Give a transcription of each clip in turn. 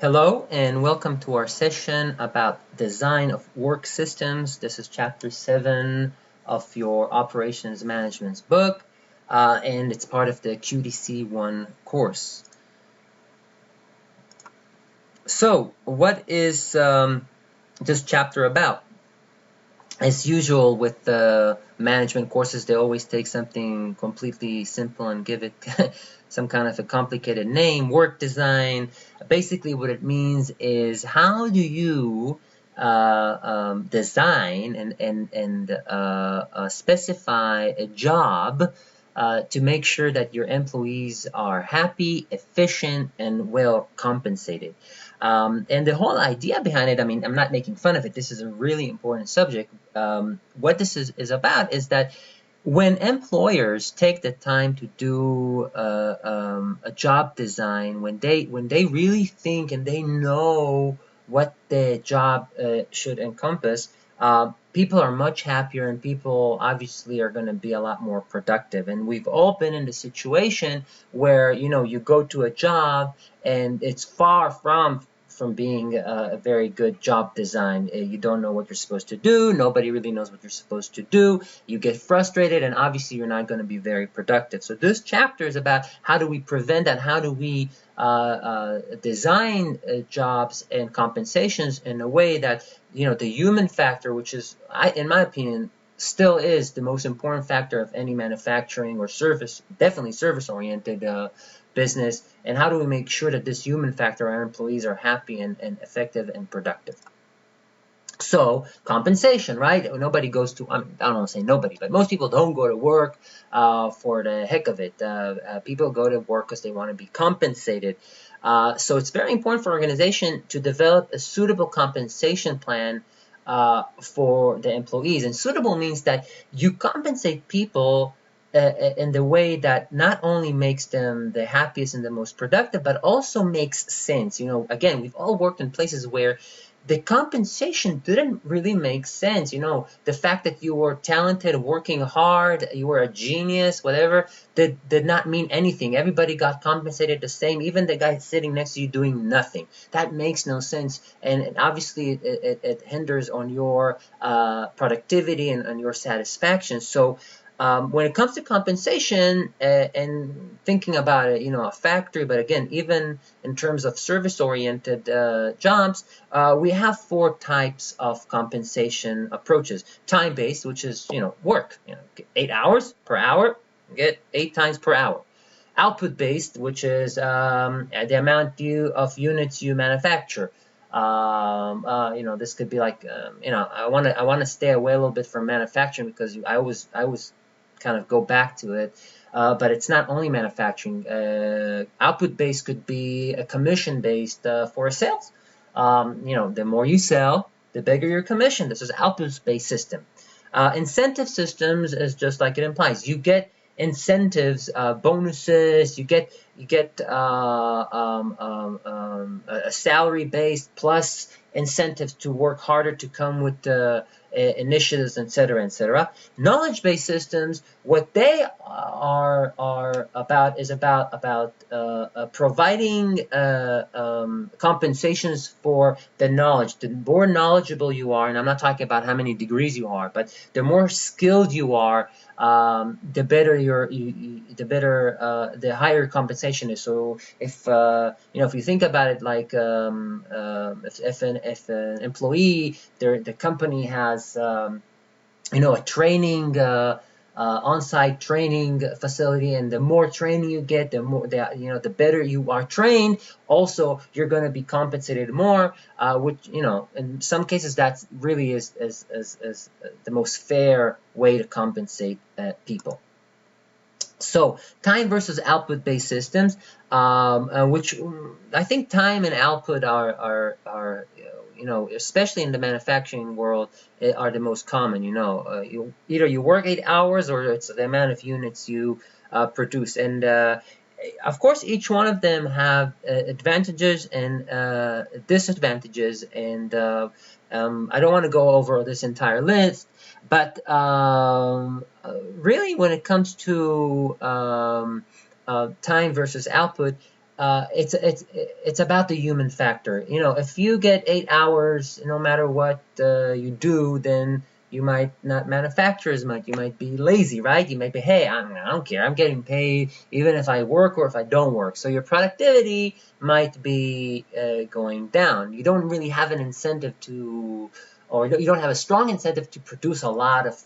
Hello and welcome to our session about design of work systems. This is chapter 7 of your operations management book, and it's part of the QDC1 course. So, what is this chapter about? As usual with the management courses, they always take something completely simple and give it some kind of a complicated name. Work design. Basically, what it means is how do you design and specify a job to make sure that your employees are happy, efficient, and well compensated. And the whole idea behind it, I mean, I'm not making fun of it. This is a really important subject. What this is about is that when employers take the time to do a job design, when they really think and they know what the job should encompass, people are much happier and people obviously are going to be a lot more productive. And we've all been in the situation where you go to a job and it's far from being a very good job design. You don't know what you're supposed to do. Nobody really knows what you're supposed to do. You get frustrated, and obviously you're not going to be very productive. So this chapter is about how do we prevent that? How do we design jobs and compensations in a way that the human factor, which is, in my opinion, still is the most important factor of any manufacturing or service, definitely service-oriented business, and how do we make sure that this human factor, our employees, are happy and effective and productive. So compensation, right? Nobody goes to, I don't want to say nobody, but most people don't go to work for the heck of it. People go to work because they want to be compensated. So it's very important for an organization to develop a suitable compensation plan for the employees. And suitable means that you compensate people in the way that not only makes them the happiest and the most productive, but also makes sense. Again, we've all worked in places where the compensation didn't really make sense. The fact that you were talented, working hard, you were a genius, whatever, did not mean anything. Everybody got compensated the same, even the guy sitting next to you doing nothing. That makes no sense, and obviously it hinders on your productivity and your satisfaction. So when it comes to compensation and thinking about it, a factory, but again, even in terms of service-oriented jobs, we have 4 types of compensation approaches. Time-based, which is, work, 8 hours per hour, you get 8 times per hour. Output-based, which is the amount of units you manufacture. This could be like, I want to stay away a little bit from manufacturing because I always kind of go back to it, but it's not only manufacturing. Output-based could be a commission-based for sales. The more you sell, the bigger your commission. This is output-based system. Incentive systems is just like it implies. You get incentives, bonuses. You get a salary-based plus incentives to work harder to come with the initiatives, etc., etc. Knowledge-based systems, what they are about is about providing compensations for the knowledge. The more knowledgeable you are, and I'm not talking about how many degrees you are, but the more skilled you are, the better the higher compensation is. So if you think about it, like if an employee, the company has a training on-site training facility, and the more training you get, the better you are trained. Also, you're going to be compensated more, which in some cases that really is the most fair way to compensate people. So time versus output-based systems, which I think time and output are especially in the manufacturing world, are the most common. Either you work 8 hours or it's the amount of units you produce. And of course, each one of them have advantages and disadvantages. And I don't want to go over this entire list. But really, when it comes to time versus output, it's about the human factor. You know, if you get 8 hours, no matter what you do, then you might not manufacture as much. You might be lazy, right? You might be, hey, I don't care. I'm getting paid even if I work or if I don't work. So your productivity might be going down. You don't really have an incentive to, or you don't have a strong incentive to produce a lot of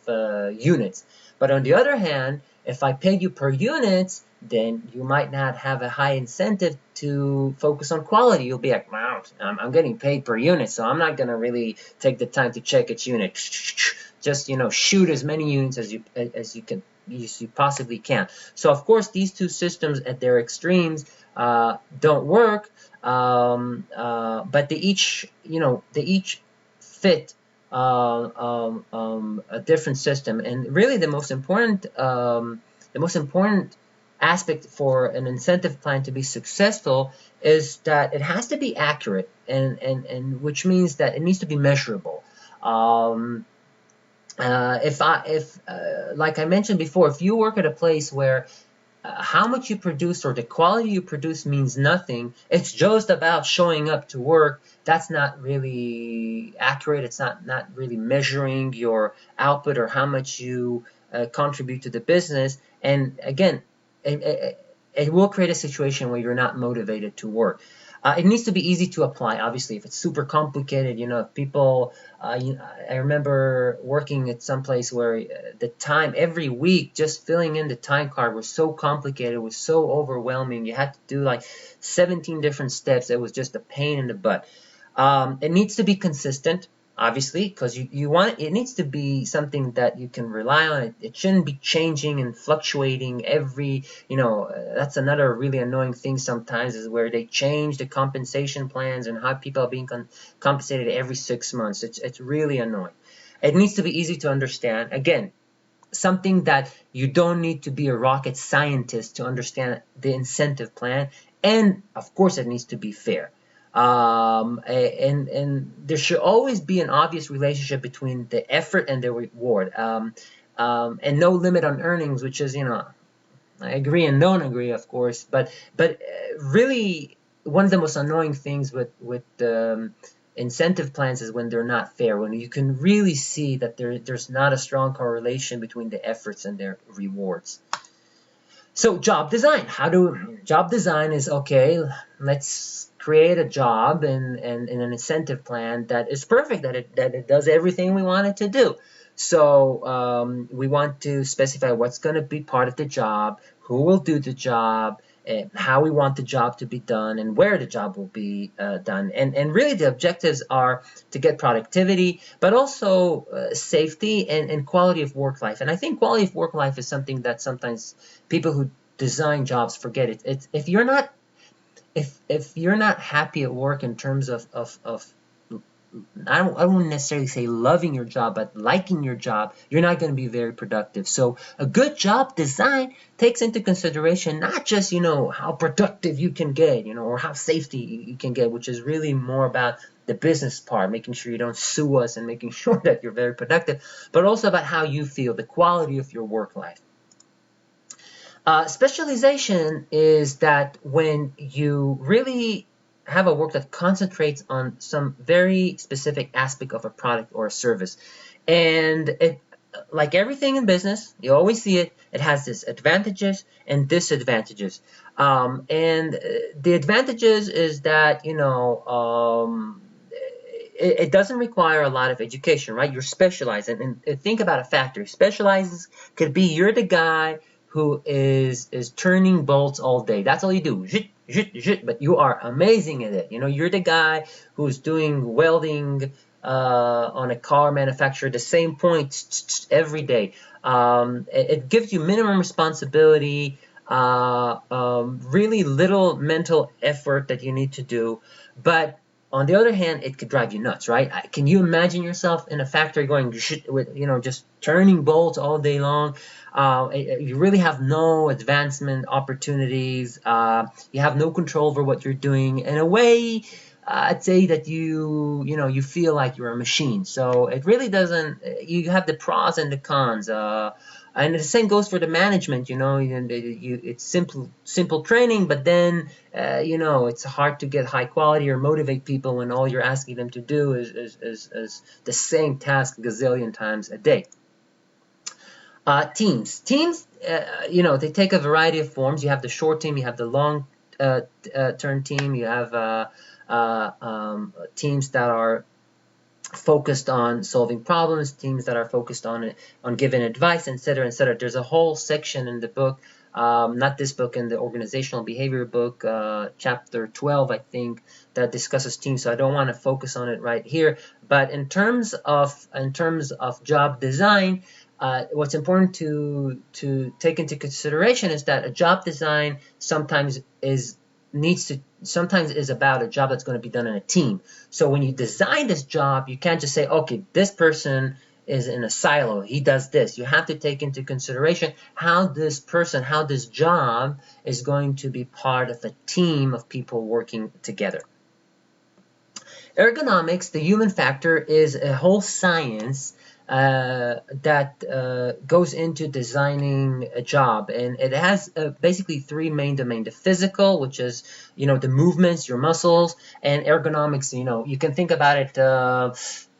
units. But on the other hand, if I pay you per unit, then you might not have a high incentive to focus on quality. You'll be like, wow, I'm getting paid per unit, so I'm not going to really take the time to check its unit. Just, you know, shoot as many units as you possibly can. So of course these two systems at their extremes don't work, but they each, you know, they each fit a different system. And really the most important aspect for an incentive plan to be successful is that it has to be accurate, and which means that it needs to be measurable. If like I mentioned before, if you work at a place where how much you produce or the quality you produce means nothing, it's just about showing up to work, that's not really accurate. It's not really measuring your output or how much you contribute to the business. And again, it will create a situation where you're not motivated to work. It needs to be easy to apply. Obviously, if it's super complicated, you know, if people, I remember working at some place where the time every week, just filling in the time card was so complicated, it was so overwhelming. You had to do like 17 different steps. It was just a pain in the butt. It needs to be consistent, obviously, because you want it needs to be something that you can rely on. It shouldn't be changing and fluctuating every, you know, that's another really annoying thing sometimes, is where they change the compensation plans and how people are being compensated every 6 months. It's really annoying. It needs to be easy to understand. Again, something that you don't need to be a rocket scientist to understand the incentive plan. And of course it needs to be fair. And there should always be an obvious relationship between the effort and the reward, and no limit on earnings, which is, you know, I agree and don't agree, of course, but really one of the most annoying things with incentive plans is when they're not fair, when you can really see that there's not a strong correlation between the efforts and their rewards. So job design. Job design is, okay, let's create a job and an incentive plan that is perfect, that it does everything we want it to do. So we want to specify what's going to be part of the job, who will do the job, how we want the job to be done, and where the job will be done. And really the objectives are to get productivity, but also safety and quality of work life. And I think quality of work life is something that sometimes people who design jobs forget. It's if you're not happy at work in terms of I wouldn't necessarily say loving your job, but liking your job, you're not going to be very productive. So a good job design takes into consideration not just, you know, how productive you can get, you know, or how safety you can get, which is really more about the business part, making sure you don't sue us and making sure that you're very productive, but also about how you feel, the quality of your work life. Specialization is that when you really have a work that concentrates on some very specific aspect of a product or a service. And it, like everything in business, you always see it, it has its advantages and disadvantages. And the advantages is that, you know, it doesn't require a lot of education, right? You're specialized. And think about a factory. Specializes could be you're the guy who is turning bolts all day. That's all you do. But you are amazing at it. You know, you're the guy who's doing welding on a car manufacturer, the same point every day. It gives you minimum responsibility, really little mental effort that you need to do. But on the other hand, it could drive you nuts, right? Can you imagine yourself in a factory going, with, you know, just turning bolts all day long? You really have no advancement opportunities. You have no control over what you're doing. In a way, I'd say that you feel like you're a machine. So it really doesn't. You have the pros and the cons. And the same goes for the management, it's simple training, but then, it's hard to get high quality or motivate people when all you're asking them to do is the same task a gazillion times a day. Teams, they take a variety of forms. You have the short team, you have the long term team, you have teams that are focused on solving problems, teams that are focused on giving advice, etc., etc. There's a whole section in the book, not this book, in the organizational behavior book, chapter 12, I think, that discusses teams. So I don't want to focus on it right here. But in terms of job design, what's important to take into consideration is that a job design sometimes is about a job that's going to be done in a team. So when you design this job, you can't just say, okay, this person is in a silo, he does this. You have to take into consideration how this job is going to be part of a team of people working together. Ergonomics, the human factor, is a whole science that goes into designing a job, and it has basically three main domains: the physical, which is the movements, your muscles, and ergonomics. You can think about it.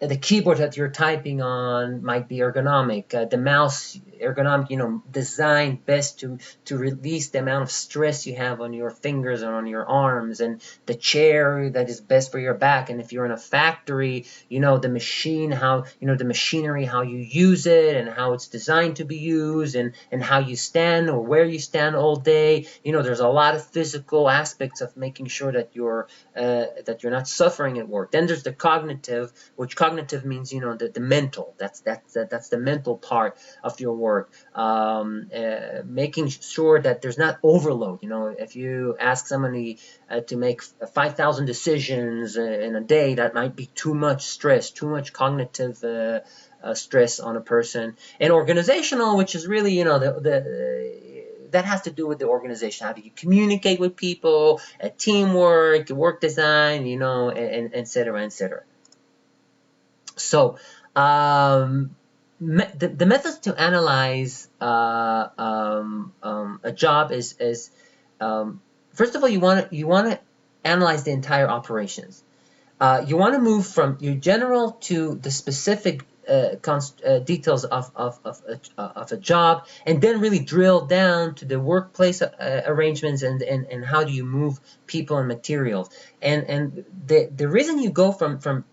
The keyboard that you're typing on might be ergonomic. The mouse, ergonomic, designed best to release the amount of stress you have on your fingers and on your arms. And the chair that is best for your back. And if you're in a factory, the machine, the machinery, how you use it and how it's designed to be used, and how you stand or where you stand all day. There's a lot of physical aspects of making sure that you're not suffering at work. Then there's the cognitive, which cognitive means the mental. That's the mental part of your work. Making sure that there's not overload. If you ask somebody to make 5,000 decisions in a day, that might be too much stress, too much cognitive stress on a person. And organizational, which is really that has to do with the organization. How do you communicate with people, teamwork, work design, and et cetera, et cetera. So the methods to analyze a job is first of all, you want to analyze the entire operations. You want to move from your general to the specific details of a job, and then really drill down to the workplace arrangements and how do you move people and materials. And the reason you go from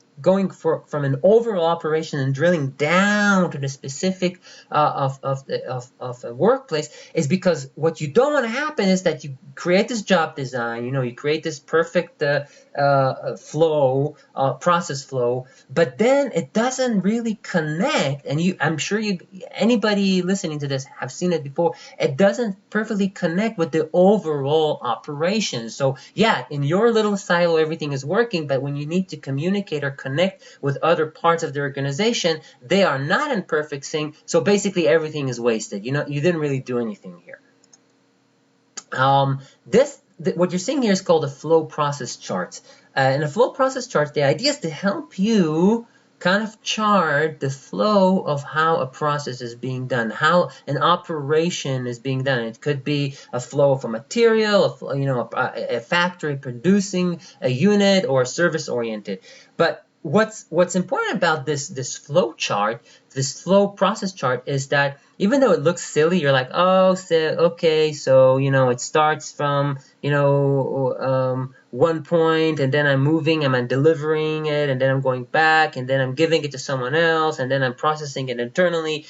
an overall operation and drilling down to the specific of a workplace is because what you don't want to happen is that you create this job design, you create this perfect process flow, but then it doesn't really connect. And I'm sure anybody listening to this have seen it before. It doesn't perfectly connect with the overall operation. So yeah, in your little silo, everything is working, but when you need to communicate or connect with other parts of the organization, they are not in perfect sync. So basically everything is wasted. You didn't really do anything here. What you're seeing here is called a flow process chart. In a flow process chart, the idea is to help you kind of chart the flow of how a process is being done, how an operation is being done. It could be a flow of a material, a factory producing a unit, or service-oriented. But what's important about this flow chart, this flow process chart, is that even though it looks silly, you're like, oh, okay, so it starts from one point, and then I'm moving, and I'm delivering it, and then I'm going back, and then I'm giving it to someone else, and then I'm processing it internally.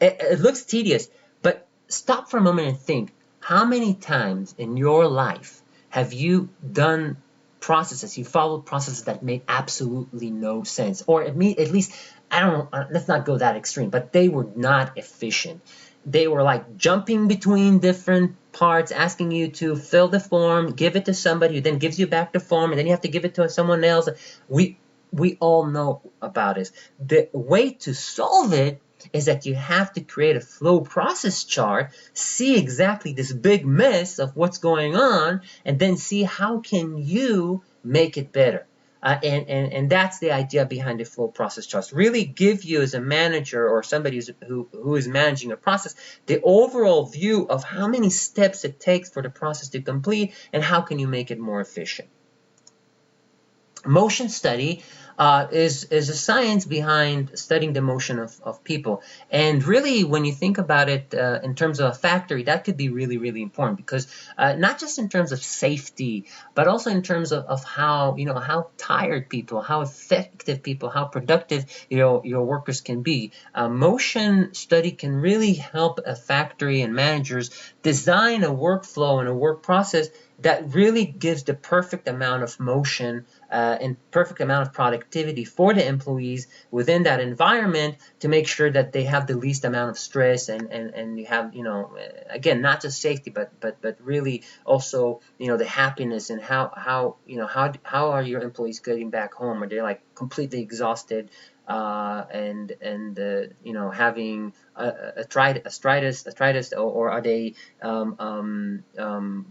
It looks tedious, but stop for a moment and think, how many times in your life have you done processes, you followed processes that made absolutely no sense, or at least, let's not go that extreme, but they were not efficient. They were like jumping between different parts, asking you to fill the form, give it to somebody who then gives you back the form, and then you have to give it to someone else. We all know about it. The way to solve it is that you have to create a flow process chart, see exactly this big mess of what's going on, and then see how can you make it better. And that's the idea behind the flow process charts. Really give you as a manager or somebody who is managing a process the overall view of how many steps it takes for the process to complete and how can you make it more efficient. Motion study is a science behind studying the motion of people. And really, when you think about it in terms of a factory, that could be really, really important because not just in terms of safety, but also in terms of how, how tired people, how effective people, how productive, your workers can be. Motion study can really help a factory and managers design a workflow and a work process that really gives the perfect amount of motion and perfect amount of productivity for the employees within that environment to make sure that they have the least amount of stress and you have, again, not just safety, but really also, the happiness and how are your employees getting back home? Are they like completely exhausted and having arthritis, or are they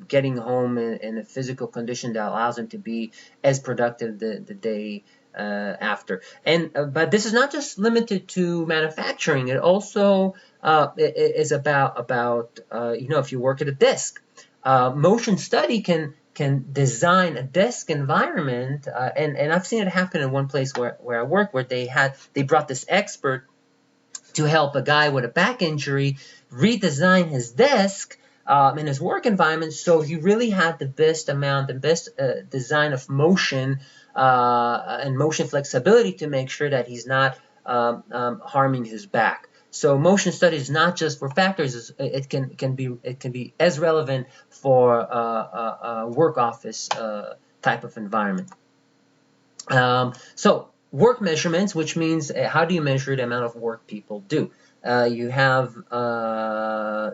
getting home in a physical condition that allows them to be as productive the day after? And but this is not just limited to manufacturing. It also is about if you work at a desk, motion study can design a desk environment, and I've seen it happen in one place where I work, where they brought this expert to help a guy with a back injury redesign his desk in his work environment, so he really had the best design of motion and motion flexibility to make sure that he's not harming his back. So motion study is not just for factories; it can be as relevant for a work office type of environment. So work measurements, which means how do you measure the amount of work people do? You have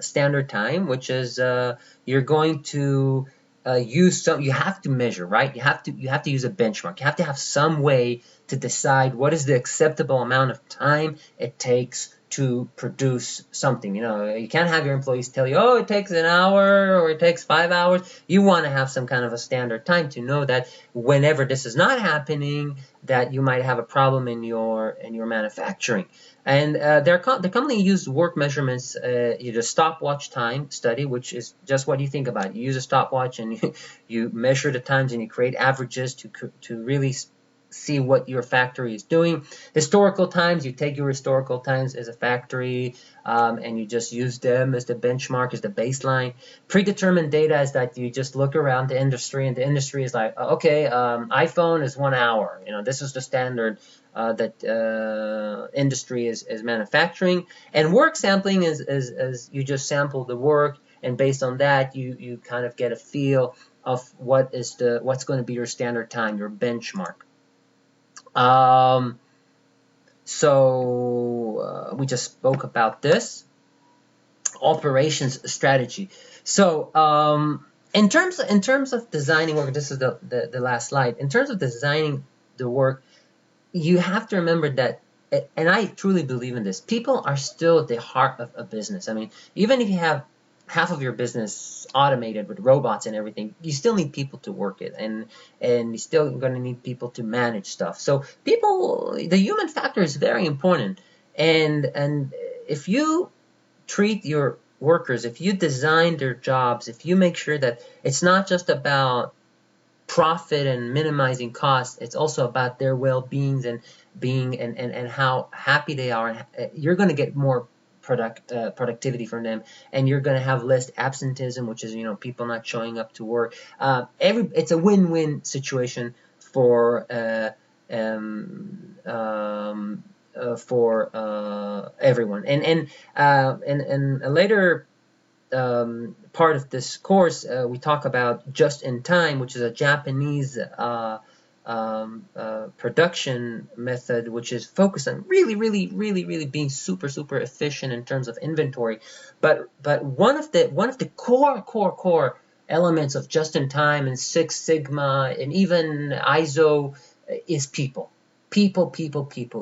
standard time, which is you're going to use some. You have to measure, right? You have to use a benchmark. You have to have some way to decide what is the acceptable amount of time it takes to produce something. You can't have your employees tell you, oh, it takes an hour or it takes 5 hours. You want to have some kind of a standard time to know that whenever this is not happening, that you might have a problem in your manufacturing. And the company used work measurements, the stopwatch time study, which is just what you think about. You use a stopwatch and you measure the times and you create averages to really see what your factory is doing. Historical times, you take your historical times as a factory and you just use them as the benchmark, as the baseline. Predetermined data is that you just look around the industry and the industry is like, okay, iPhone is 1 hour. This is the standard that industry is manufacturing. And work sampling is you just sample the work, and based on that you kind of get a feel of what's going to be your standard time, your benchmark. So we just spoke about this. Operations strategy. So in terms of designing work, this is the last slide. In terms of designing the work, you have to remember that, and I truly believe in this, people are still at the heart of a business. I mean, even if you have half of your business automated with robots and everything, you still need people to work it, and you're still going to need people to manage stuff. So the human factor is very important, and if you treat your workers, if you design their jobs, if you make sure that it's not just about profit and minimizing costs, it's also about their well-being and how happy they are, you're going to get more productivity from them, and you're going to have less absenteeism, which is people not showing up to work. It's a win-win situation for everyone. And a later part of this course, we talk about just-in-time, which is a Japanese production method, which is focused on really being super efficient in terms of inventory. But one of the core elements of just-in-time and Six Sigma and even ISO is people. People.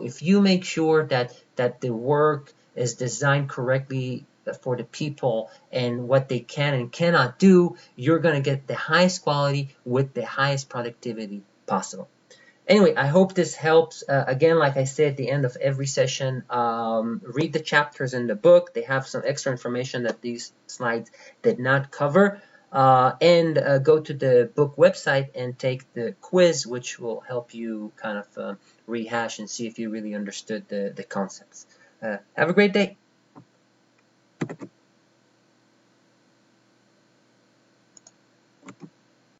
If you make sure that the work is designed correctly for the people and what they can and cannot do, you're going to get the highest quality with the highest productivity possible. Anyway, I hope this helps. Again, like I said at the end of every session, read the chapters in the book. They have some extra information that these slides did not cover. And go to the book website and take the quiz, which will help you kind of rehash and see if you really understood the concepts. Have a great day.